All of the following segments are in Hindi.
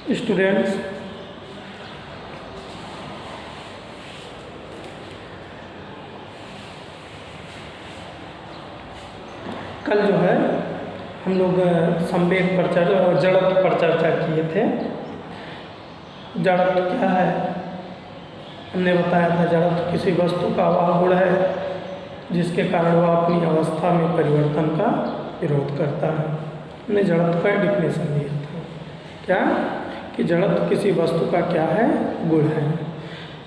स्टूडेंट्स, कल जो है हम लोग संवेग पर जड़त्व पर चर्चा किए थे। जड़त्व क्या है हमने बताया था। जड़त्व किसी वस्तु का वह गुण है जिसके कारण वह अपनी अवस्था में परिवर्तन का विरोध करता है। हमने जड़त्व का डिफिनेशन दिया था क्या कि जड़त्व किसी वस्तु का क्या है, गुण है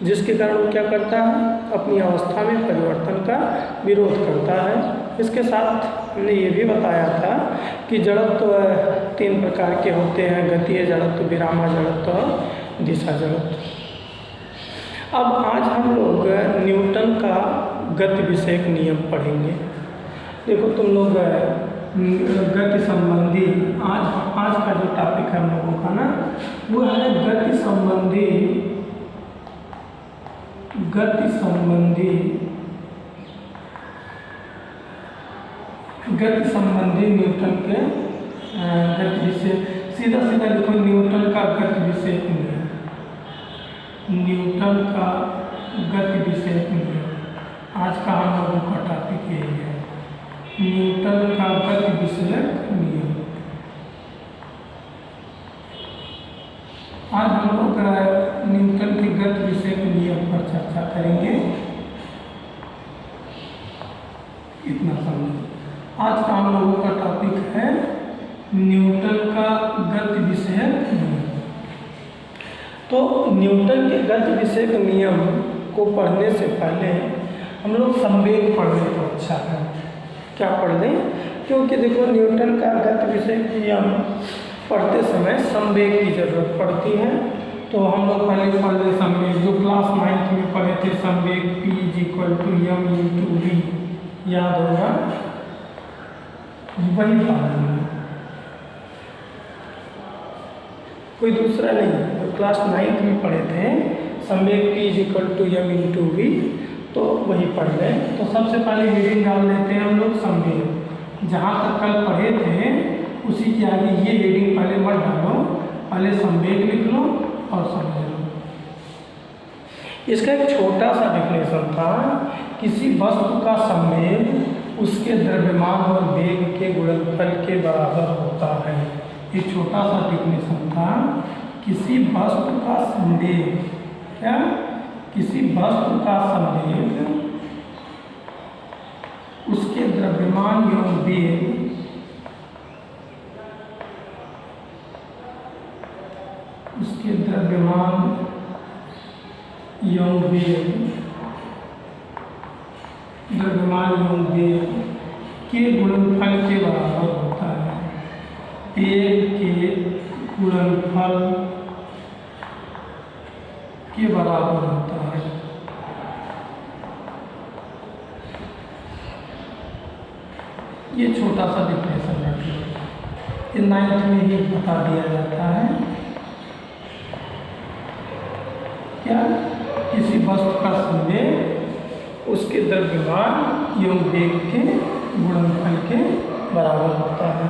जिसके कारण वो क्या करता है, अपनी अवस्था में परिवर्तन का विरोध करता है। इसके साथ हमने ये भी बताया था कि जड़त्व 3 प्रकार के होते हैं: गतीय जड़त्व, विरामा जड़त्व और दिशा जड़त्व। अब आज हम लोग न्यूटन का गति विषयक नियम पढ़ेंगे। देखो तुम लोग गति संबंधी आज का जो टॉपिक है हम लोगों का ना, वो है गति संबंधी न्यूटन के गति विषय। सीधा लिखो न्यूटन का गति विषयक नियम। न्यूटन का गति विषयक नियम आज का हम लोगों का टॉपिक यही है, न्यूटन का गति विषयक नियम। आज हम लोग न्यूटन के गति विषयक नियम पर चर्चा करेंगे। इतना समझो। आज का हम लोगों का टॉपिक है न्यूटन का गति विषयक नियम। तो न्यूटन के गति विषयक नियम को पढ़ने से पहले हम लोग संवेग पढ़ लें तो अच्छा है। क्या पढ़ लें? क्योंकि देखो न्यूटन का गति विषयक नियम पढ़ते समय संवेग की जरूरत पड़ती है। तो हम लोग पहले पढ़ लें संवेग, जो क्लास 9th में पढ़े थे। संवेग P = m/v, याद होगा, वही पढ़ना, कोई दूसरा नहीं। जो क्लास 9th में पढ़े थे संवेग P = m/v, तो वही पढ़ लें। तो सबसे पहले हेडिंग डाल देते हैं हम लोग संवेग। जहाँ तक कल पढ़े थे उसी के आगे ये हेडिंग पहले मत डालो, पहले संवेग लिख लो और समझ लो। इसका एक छोटा सा डिफिनेशन था, किसी वस्तु का संवेग उसके द्रव्यमान और वेग के गुणनफल के बराबर होता है। एक छोटा सा डिफिनेशन था, किसी वस्तु का संवेग, क्या, किसी वस्तु का संवेग उसके द्रव्यमान एवं वेग के गुणनफल के बराबर होता है। वेग के गुणनफल के बराबर होता है। ये छोटा सा डिफिनेशन रखिए, ये 9th में ही बता दिया जाता है। क्या, किसी वस्तु का संवेग उसके द्रव्यमान एवं वेग के गुणनफल के बराबर होता है।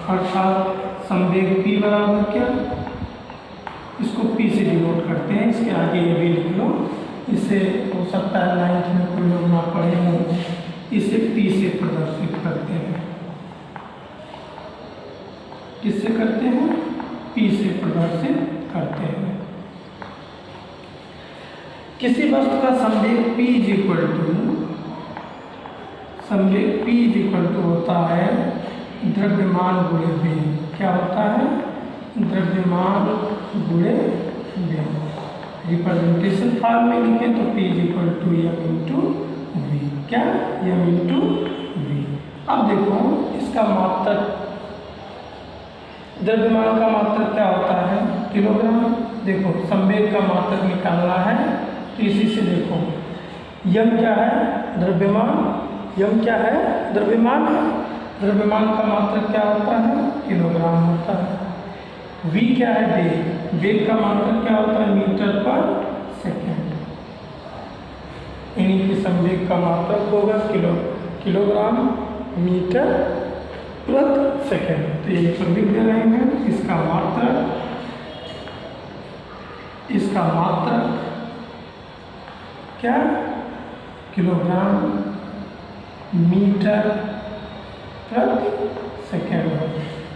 अर्थात संवेग P बराबर क्या, इसको P से डिनोट करते हैं। इसके आगे ये भी लिख लो, इसे हो सकता है 9th में कोई लोग ना पढ़े हों, इसे P से प्रदर्शित करते हैं। किससे करते हैं? P से प्रदर्शित करते हैं। किसी वस्तु का संवेग P होता है द्रव्यमान गुणे वेग। क्या होता है? द्रव्यमान गुणे वेग। रिप्रेजेंटेशन फॉर्म में लिखें तो P m/v। क्या? m/v। अब देखो इसका मात्रक, द्रव्यमान का मात्रक क्या होता है? किलोग्राम। देखो संवेग का मात्रक निकालना है तो इसी से देखो, यम क्या है? द्रव्यमान। यम क्या है? द्रव्यमान है। द्रव्यमान का मात्रक क्या होता है? किलोग्राम होता है। v क्या है? वेग। वेग का मात्रक क्या होता है? मीटर/सेकेंड। यानी कि संवेग का मात्रक होगा किलोग्राम मीटर प्रति सेकेंड। तो ये लिख दे रहे हैं, इसका मात्रक इसका मात्रक क्या, किलोग्राम मीटर प्रति सेकेंड है।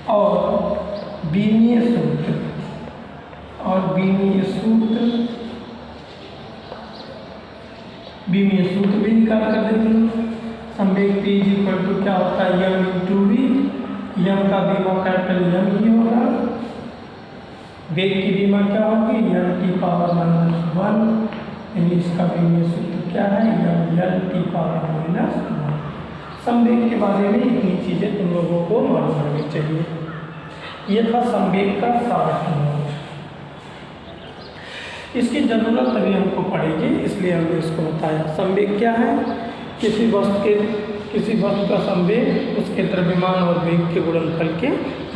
और बीमीय सूत्र भी निकाल कर देंगे। संवेग P = क्या होता है, m × v। m का बीमा कैपिटल M ही होगा। वेग की बीमा क्या होगी, m⁻⁻1, यानी इसका बीमीय सूत्र क्या है, mL⁻⁻1। संवेग के बारे में इतनी चीज़ें तुम लोगों को मालूम होनी चाहिए। ये था संवेग का सारा। इसकी ज़रूरत तभी हमको पड़ेगी, इसलिए हमने इसको बताया। संवेग क्या है, किसी वस्तु का संवेग उसके द्रव्यमान और वेग के गुणनफल के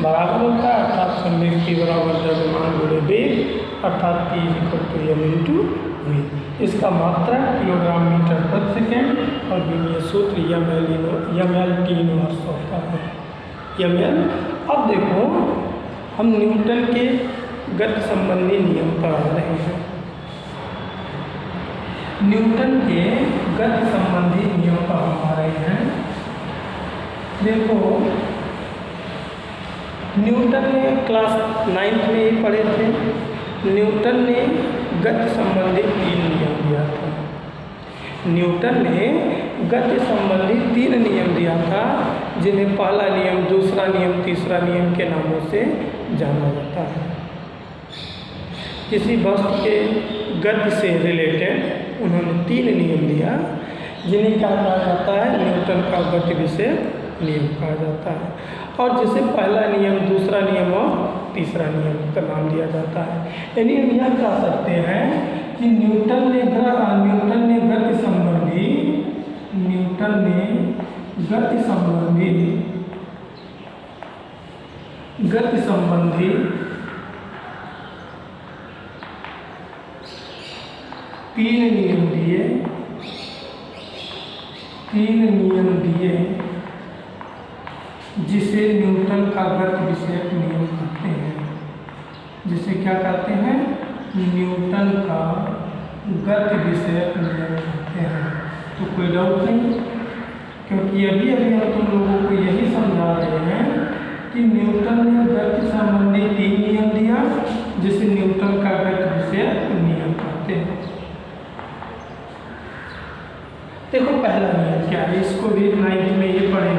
बराबर होता है, अर्थात संवेग P बराबर द्रव्यमान गुणे वेग, अर्थात P = m × v। इसका मात्रा किलोग्राम मीटर प्रति सेकेंड और विमीय सूत्र mL/T होता है, mL। अब देखो हम न्यूटन के गति संबंधी नियम पर आ रहे हैं। न्यूटन के गति संबंधी नियम पर हम आ रहे हैं। देखो न्यूटन ने क्लास 9th में ही पढ़े थे। न्यूटन ने गति संबंधी 3 नियम दिया था। न्यूटन ने गति संबंधी 3 नियम दिया था, जिन्हें पहला नियम, दूसरा नियम, तीसरा नियम के नामों से जाना जाता है। किसी वस्तु के गति से रिलेटेड उन्होंने 3 नियम दिया, जिन्हें क्या कहा जाता है, न्यूटन का गति विषय नियम कहा जाता है। और जिसे पहला नियम, दूसरा नियम और तीसरा नियम का नाम दिया जाता है। यानी हम यह कह सकते हैं कि न्यूटन ने गति संबंधी 3 नियम दिए, जिसे न्यूटन का गति विषयक नियम कहते हैं। जिसे क्या कहते हैं, न्यूटन का गति विषयक नियम कहते हैं। तो कोई डाउट नहीं, क्योंकि अभी हम तुम लोगों को यही समझा रहे हैं कि न्यूटन ने गति संबंधी 3 नियम दिया, जिसे न्यूटन का गति विषयक नियम कहते हैं। देखो पहला नियम क्या है, इसको भी 9th में ये पढ़े हो।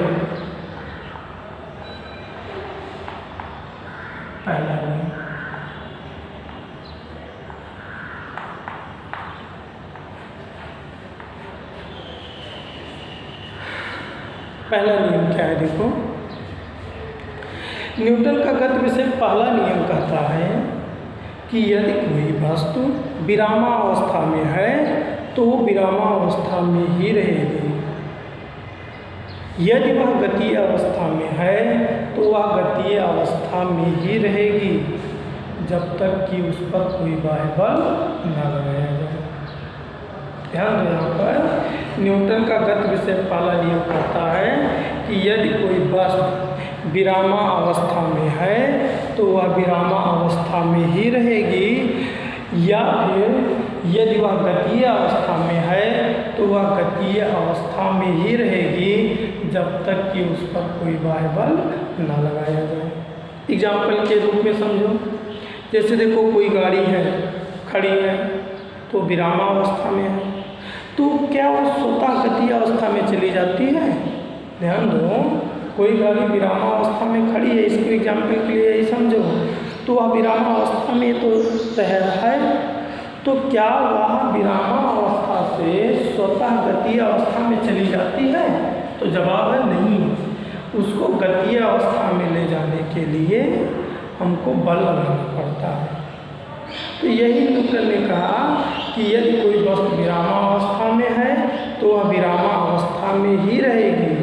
पहला नियम, क्या है, देखो न्यूटन का गति विषय पहला नियम कहता है कि यदि कोई वस्तु विरामावस्था में है तो वो विरामावस्था में ही रहेगी। यदि वह गतीय अवस्था में है तो वह गतीय अवस्था में ही रहेगी, जब तक कि उस पर कोई बाह्य बल न लगाया जाए। ध्यान दो, यहाँ पर न्यूटन का गति विषय पहला नियम कहता है कि यदि कोई वस्तु विरामा अवस्था में है तो वह विरामा अवस्था में ही रहेगी, या फिर यदि वह गतीय अवस्था में है तो वह गतीय अवस्था में ही रहेगी, जब तक कि उस पर कोई बाह्य बल न लगाया जाए। एग्जाम्पल के रूप में समझो, जैसे देखो कोई गाड़ी है, खड़ी है, तो विरामावस्था में है, तो क्या वो स्वतः गतीय अवस्था में चली जाती है? ध्यान दो, कोई गाड़ी विरामावस्था में खड़ी है, इसको एग्जाम्पल के लिए यही समझो, तो वह विरामावस्था में तो रह रहा है, तो क्या वह विरामावस्था से स्वतः गतीय अवस्था में चली जाती है? तो जवाब है नहीं। उसको गतीय अवस्था में ले जाने के लिए हमको बल लगाना पड़ता है। तो यही न्यूटन ने कहा कि यदि कोई वस्तु विरामावस्था में है तो वह विरामावस्था में ही रहेगी,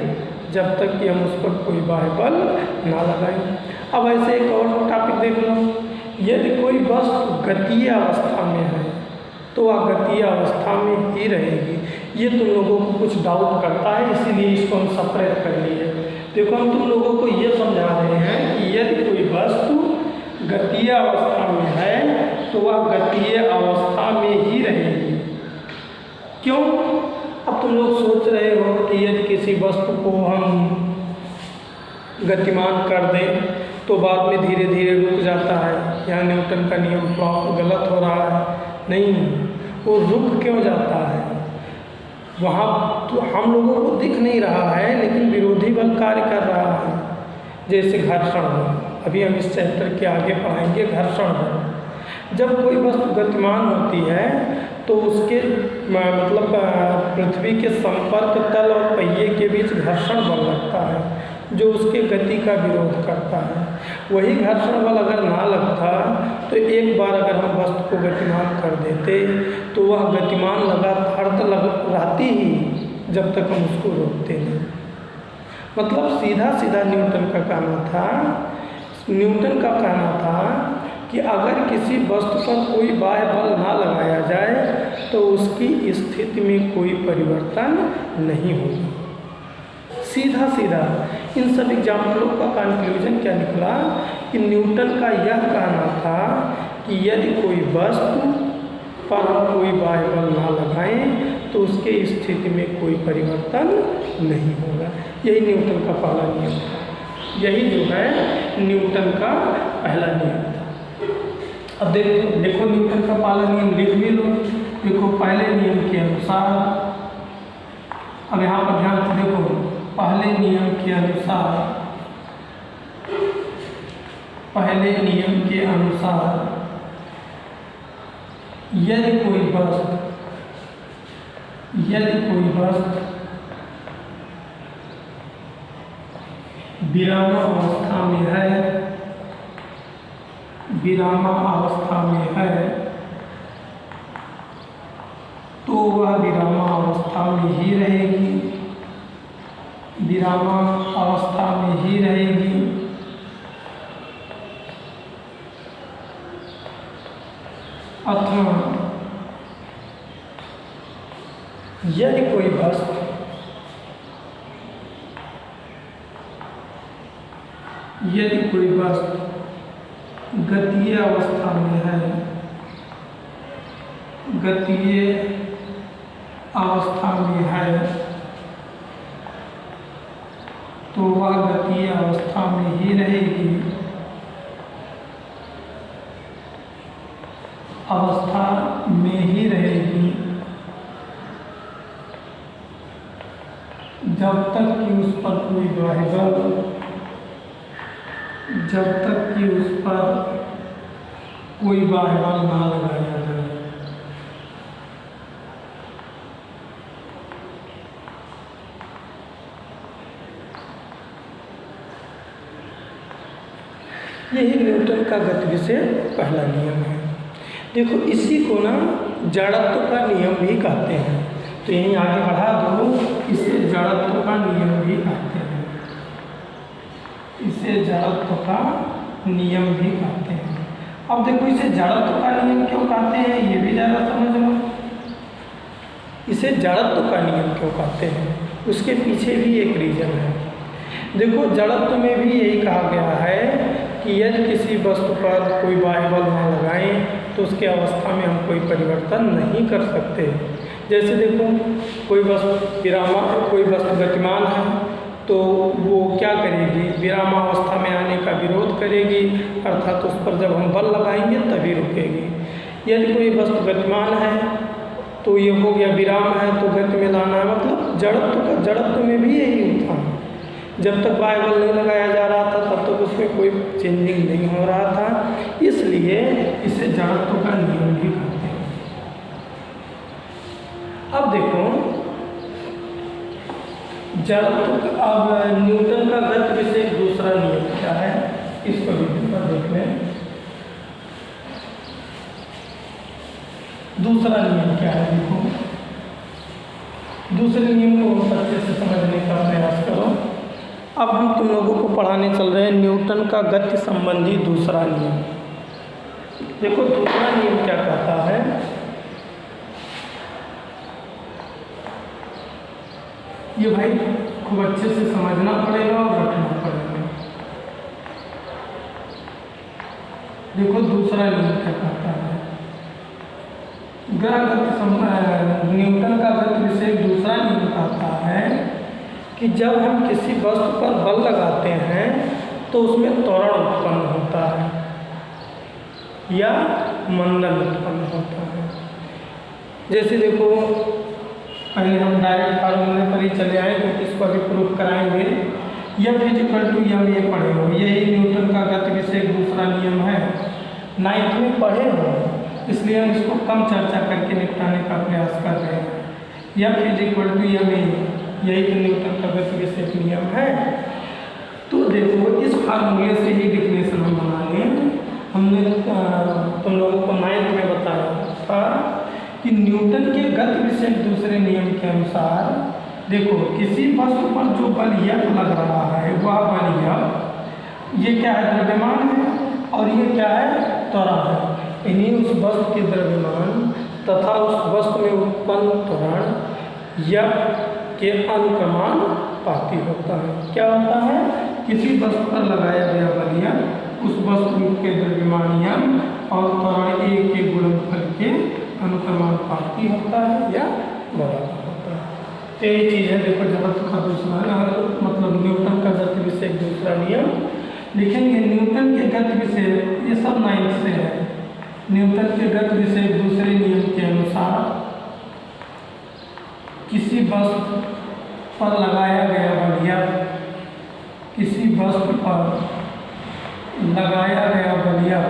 जब तक कि हम उस पर कोई बाह्य बल ना लगाएं। अब ऐसे एक और टॉपिक देख लो, यदि कोई वस्तु गतीय अवस्था में है तो वह गतीय अवस्था में ही रहेगी। ये तुम लोगों को कुछ डाउट करता है, इसीलिए इसको हम सेपरेट कर लिए। देखो हम तुम लोगों को ये समझा रहे हैं कि यदि कोई वस्तु गतीय अवस्था में है तो वह गतीय अवस्था में ही रहेगी। क्यों? अब तुम लोग सोच रहे हो कि यदि किसी वस्तु को हम गतिमान कर दें तो बाद में धीरे धीरे रुक जाता है, यहाँ न्यूटन का नियम गलत हो रहा है। नहीं, वो रुक क्यों जाता है? वहाँ तो हम लोगों को दिख नहीं रहा है, लेकिन विरोधी बल कार्य कर रहा है। जैसे घर्षण बल, अभी हम इस चैप्टर के आगे पढ़ाएंगे घर्षण बल। जब कोई वस्तु गतिमान होती है तो उसके मतलब पृथ्वी के संपर्क तल और पहिए के बीच घर्षण बल लगता है, जो उसके गति का विरोध करता है। वही घर्षण बल अगर ना लगता तो एक बार अगर हम वस्तु को गतिमान कर देते तो वह गतिमान लगातार रहती ही जब तक हम उसको रोकते नहीं। मतलब सीधा सीधा न्यूटन का कहना था कि अगर किसी वस्तु पर कोई बाह्य बल ना लगाया जाए तो उसकी स्थिति में कोई परिवर्तन नहीं होगा। सीधा सीधा इन सब एग्जाम्पलों का कंक्लूजन क्या निकला कि न्यूटन का यह कहना था कि यदि कोई वस्तु पर हम कोई बाह्य बल ना लगाएं तो उसके स्थिति में कोई परिवर्तन नहीं होगा। यही न्यूटन का पहला नियम था। यही जो है न्यूटन का पहला नियम था। अब देखो न्यूटन का पहला नियम लिख भी लो। देखो पहले नियम के अनुसार, अब यहाँ पर ध्यान से देखो, पहले नियम के अनुसार यदि कोई वस्तु विरामावस्था में है तो वह विरामावस्था में ही रहेगी। अथवा यदि कोई वस्तु गतीय अवस्था में है तो वह गतीय अवस्था में ही रहेगी। जब तक कि उस पर कोई बाह्य बल ना लगाया जाए। यही न्यूटन का गति से पहला नियम है। देखो इसी को ना जड़त्व का नियम भी कहते हैं। तो यहीं आगे बढ़ा दो, इसे जड़त्व का नियम भी कहते हैं। अब देखो इसे जड़त्व का नियम क्यों कहते हैं, ये भी ज़्यादा समझ लो। इसे जड़त्व का नियम क्यों कहते हैं, उसके पीछे भी एक रीज़न है। देखो जड़त्व में भी यही कहा गया है कि यदि किसी वस्तु पर कोई बाह्य बल न लगाएं तो उसके अवस्था में हम कोई परिवर्तन नहीं कर सकते। जैसे देखो कोई वस्तु गतिमान है तो वो क्या करेगी, विरामावस्था में आने का विरोध करेगी, अर्थात उस पर जब हम बल लगाएंगे तभी रुकेगी। यदि कोई वस्तु गतिमान है तो ये हो गया, विराम है तो गति में लाना है। मतलब जड़त्व में भी यही होता है। जब तक बाह्य बल नहीं लगाया जा रहा था तब तक उसमें कोई चेंजिंग नहीं हो रहा था, इसलिए इसे जड़त्व का नियम भी कहते हैं। अब देखो अब न्यूटन का गति विषय दूसरा नियम क्या है, इसको भी देख लें। दूसरा नियम क्या है, देखो दूसरे नियम को अच्छे से समझने का प्रयास करो। अब हम तुम लोगों को पढ़ाने चल रहे हैं न्यूटन का गति संबंधी दूसरा नियम। देखो दूसरा नियम क्या कहता है, ये भाई खूब अच्छे से समझना पड़ेगा और रखना पड़ेगा। देखो दूसरा नियम क्या कहता है, न्यूटन का गति विषय दूसरा नियम कहता है कि जब हम किसी वस्तु पर बल लगाते हैं तो उसमें त्वरण उत्पन्न होता है या मंदन उत्पन्न होता है। जैसे देखो, पहले हम डायरेक्ट फार्मूले पर ही चले आए क्योंकि इसको अभी प्रूफ कराएंगे। F = m ये पढ़े हो, यही न्यूटन का गति विषय दूसरा नियम है, 9th में पढ़े हो, इसलिए हम इसको कम चर्चा करके निपटाने का प्रयास कर रहे हैं। F = ma, यही तो न्यूटन का गति विषय नियम है। तो देखो, इस फार्मूले से ही डिफिनेशन हम बना लें। हमने तुम लोगों को 9th में बताया था कि न्यूटन के गति विषय दूसरे नियम के अनुसार, देखो, किसी वस्तु पर जो बल F लग रहा है वह बल F, ये क्या है, द्रव्यमान है, और ये क्या है, त्वरण है। इन्हीं उस वस्तु के द्रव्यमान तथा उस वस्तु में उत्पन्न त्वरण F के अनुक्रमानुपाती होता है। क्या होता है, किसी वस्तु पर लगाया गया बल F उस वस्तु के द्रव्यमान M और त्वरण A के गुणनफल के अनुक्रमानुपाती होता है या बराबर होता है। तो यही चीज़ है। देखो, जगत का दूसरा मतलब न्यूटन का गति विषय दूसरा नियम लिखेंगे। न्यूटन के गति विषय, ये सब 9th से है। न्यूटन के गति विषय दूसरे नियम के अनुसार किसी वस्तु पर लगाया गया बल F, किसी वस्तु पर लगाया गया बल F,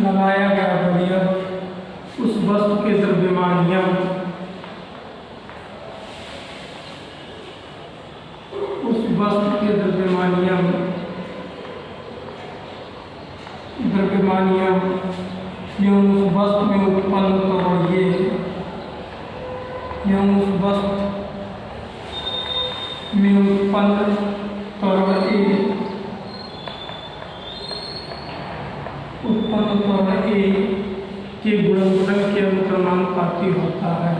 लगाया गया बल F उस वस्तु के द्रव्यमान M, उस वस्तु के द्रव्यमान M एवं उस वस्तु में उत्पन्न त्वरण ये, एवं उस वस्तु में उत्पन्न त्वरण A, उत्पन्न त्वरण A के गुणनफल के अनुक्रमानुपाती होता है,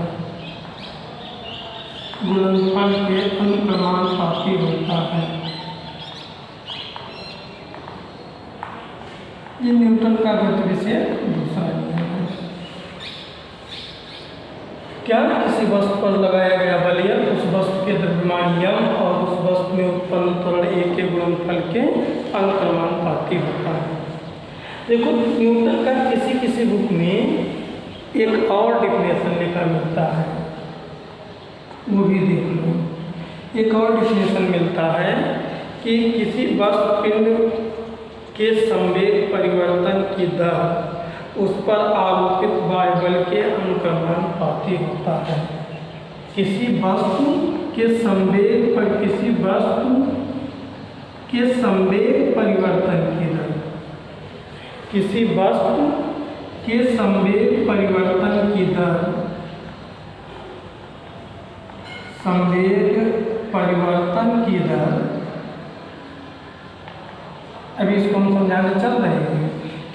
गुणनफल के अनुक्रमानुपाती होता है। ये न्यूटन का गति विषय दूसरा नियम है। क्या, किसी वस्तु पर लगाया गया बल F उस वस्तु के द्रव्यमान M और उस वस्तु में उत्पन्न त्वरण A के गुणनफल के अनुक्रमानुपाती होता है। देखो, न्यूटन का किसी बुक में एक और डिफिनेशन लिखा मिलता है, वो भी देख लो। एक और डिफिनेशन मिलता है कि किसी वस्तु पिंड के संवेग परिवर्तन की दर उस पर आरोपित बाह्य बल के अनुक्रमानुपाती होता है। किसी वस्तु के संवेग पर, किसी वस्तु के संवेग परिवर्तन की दर, किसी वस्तु के संवेग परिवर्तन की दर, संवेग परिवर्तन की दर, अभी इसको हम समझाने चल रहे हैं।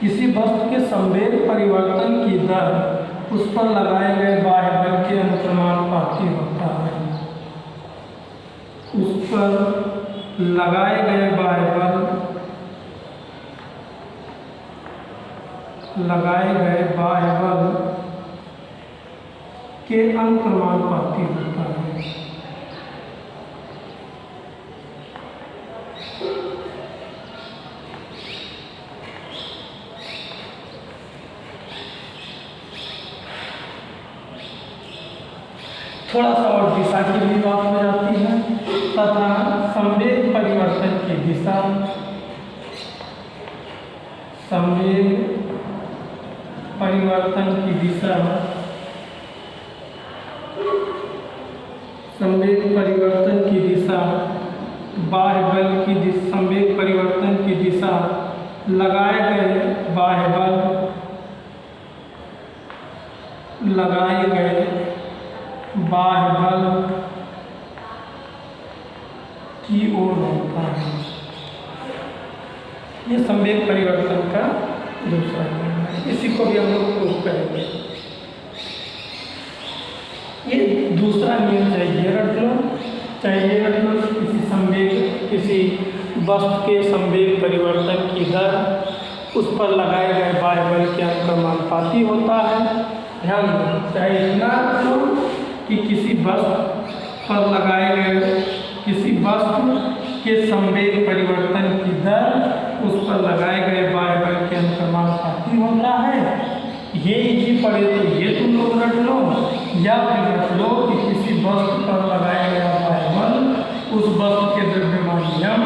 किसी वस्तु के संवेग परिवर्तन की दर उस पर लगाए गए बाह्य बल के अनुक्रमानुपाती होता है। उस पर लगाए गए बाह्य बल, लगाए गए बाह्य बल के अनुक्रमानुपाती होता है। थोड़ा सा और दिशा की भी बात हो जाती है, तथा संवेग परिवर्तन की दिशा, संवेग परिवर्तन की दिशा, संवेग परिवर्तन की दिशा, बाह्य बल की दिशा, संवेग परिवर्तन की दिशा, लगाए गए बाह्य बल, लगाए गए बाह्य बल की ओर होता है। ये संवेग परिवर्तन का दूसरा नियम है। इसी को भी हम लोग प्रूव करेंगे। ये दूसरा नियम चाहिए रख लो, चाहिए रख लो। किसी संवेग, किसी वस्तु के संवेग परिवर्तन की दर उस पर लगाए गए बाह्य बल के अनुक्रमानुपाती होता है। ध्यान दो, चाहे इतना रखो कि किसी वस्तु पर लगाए गए किसी वस्तु के संवेग परिवर्तन की दर उस पर लगाए गए बाह्य बल के अनुक्रमानुपाती होता है। ये इजी पड़े तो ये तुम लोग रट लो, या फिर रट लो कि किसी वस्तु पर लगाया गया बाह्य बल उस वस्तु के द्रव्यमान नियम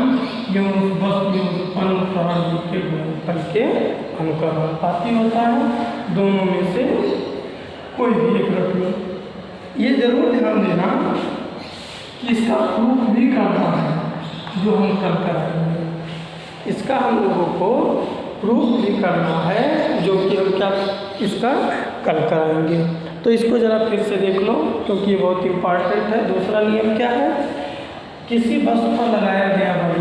एवं उस वस्तु में उत्पन्न त्वरण के गुणनफल के अनुक्रमानुपाती होता है। दोनों में से कोई भी एक रख लो। ये जरूर ध्यान देना कि इसका प्रूफ भी करना है जो हम कल कराएंगे। इसका हम लोगों को प्रूफ भी करना है जो कि हम क्या इसका कल कराएंगे। तो इसको ज़रा फिर से देख लो क्योंकि ये बहुत इम्पॉर्टेंट है। दूसरा नियम क्या है? किसी वस्तु पर लगाया गया बल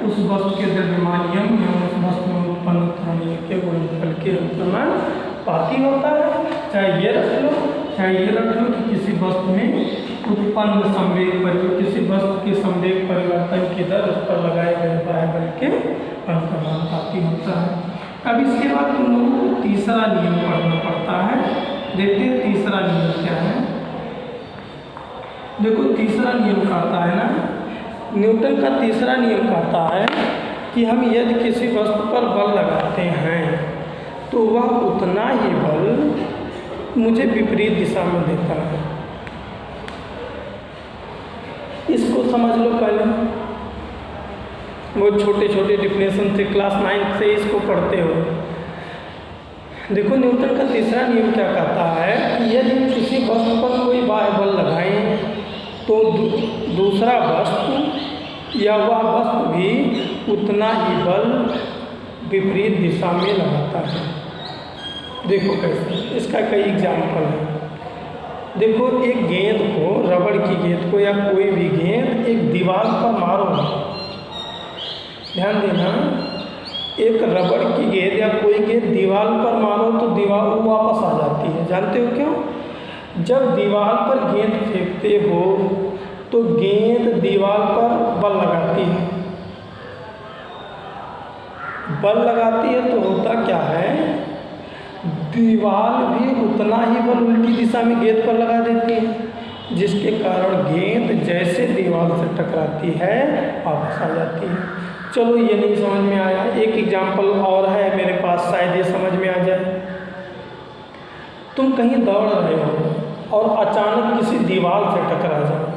उस वस्तु के द्रव्यमान नियम एवं उस वस्तु में उत्पन्न त्वरण के गुणनफल के अनुक्रमानुपाती होता है। चाहे ये रख लो चाहे ये रख लो कि किसी वस्तु में उत्पन्न संवेग किसी वस्तु के संवेग परिवर्तन की दर उस पर लगाए गए बाह्य बल के अनुक्रमानुपाती होता है। अब इसके बाद तुम लोगों को तीसरा नियम पढ़ना पड़ता है। देखते हैं तीसरा नियम क्या है। देखो तीसरा नियम कहता है ना, न्यूटन का तीसरा नियम कहता है कि हम यदि किसी वस्तु पर बल लगाते हैं तो वह उतना ही बल मुझे विपरीत दिशा में देता है। इसको समझ लो पहले, वो छोटे छोटे डिफिनेशन थे क्लास 9 से इसको पढ़ते हो। देखो न्यूटन का तीसरा नियम क्या कहता है कि यदि किसी वस्तु पर कोई बाह्य बल लगाएं तो दूसरा वस्तु या वह वस्तु भी उतना ही बल विपरीत दिशा में लगाता है। देखो कैसे, इसका कई एग्जाम्पल है। देखो एक गेंद को, रबड़ की गेंद को या कोई भी गेंद एक दीवार पर मारो, ध्यान देना, एक रबड़ की गेंद या कोई गेंद दीवार पर मारो तो दीवार वापस आ जाती है। जानते हो क्यों? जब दीवार पर गेंद फेंकते हो तो गेंद दीवार पर बल लगाती है। बल लगाती है तो होता क्या है, दीवार भी उतना ही बल उल्टी दिशा में गेंद पर लगा देती है, जिसके कारण गेंद जैसे दीवार से टकराती है वापस आ जाती है। चलो ये नहीं समझ में आया, एक एग्जाम्पल और है मेरे पास, शायद ये समझ में आ जाए। तुम कहीं दौड़ रहे हो और अचानक किसी दीवार से टकरा जाओ।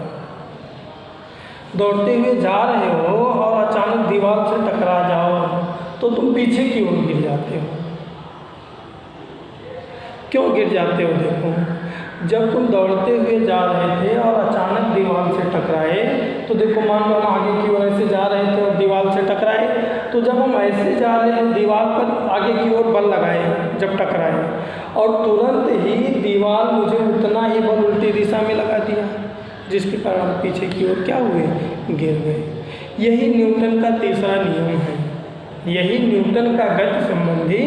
दौड़ते हुए जा रहे हो और अचानक दीवार से टकरा जाओ तो तुम पीछे की ओर गिर जाते हो। क्यों गिर जाते हो? देखो, जब तुम दौड़ते हुए जा रहे थे और अचानक दीवार से टकराए तो देखो, मान लो हम आगे की ओर ऐसे जा रहे थे और दीवार से टकराए, तो जब हम ऐसे जा रहे हैं दीवार पर आगे की ओर बल लगाए जब टकराए और तुरंत ही दीवार मुझे उतना ही बल उल्टी दिशा में लगा दिया, जिसके कारण पीछे की ओर क्या हुए, गिर गए। यही न्यूटन का तीसरा नियम है। यही न्यूटन का गति संबंधी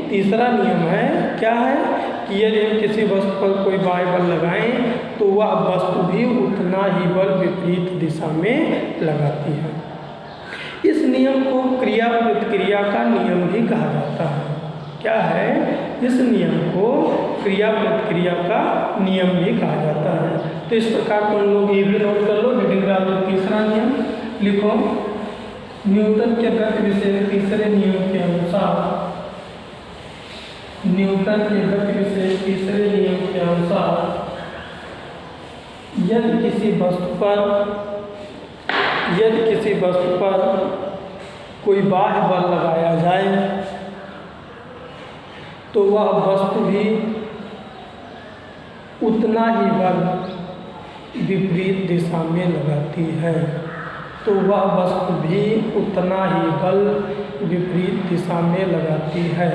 तीसरा नियम है। क्या है कि यदि हम किसी वस्तु पर कोई बाह्य बल लगाएं तो वह वस्तु भी उतना ही बल विपरीत दिशा में लगाती है। इस नियम को क्रिया प्रतिक्रिया का नियम भी कहा जाता है। क्या है? इस नियम को क्रिया प्रतिक्रिया का नियम भी कहा जाता है। तो इस प्रकार तुम लोग ये भी नोट कर लो, रीडिंग ग्राफ तीसरा नियम लिखो। न्यूटन के गति विषय तीसरे नियम के अनुसार, न्यूटन के गति विषय तीसरे नियम के अनुसार यदि किसी वस्तु पर कोई बाह्य बल लगाया जाए तो वह वस्तु भी उतना ही बल विपरीत दिशा में लगाती है। तो वह वस्तु भी उतना ही बल विपरीत दिशा में लगाती है।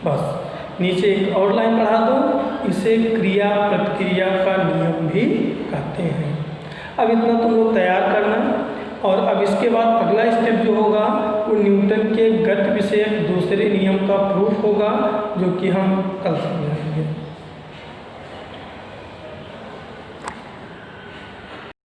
बस नीचे एक और लाइन बढ़ा दो, इसे क्रिया प्रतिक्रिया का नियम भी कहते हैं। अब इतना तुम लोग तैयार करना, और अब इसके बाद अगला स्टेप जो होगा वो न्यूटन के गति विषयक दूसरे नियम का प्रूफ होगा, जो कि हम कल समझाएंगे।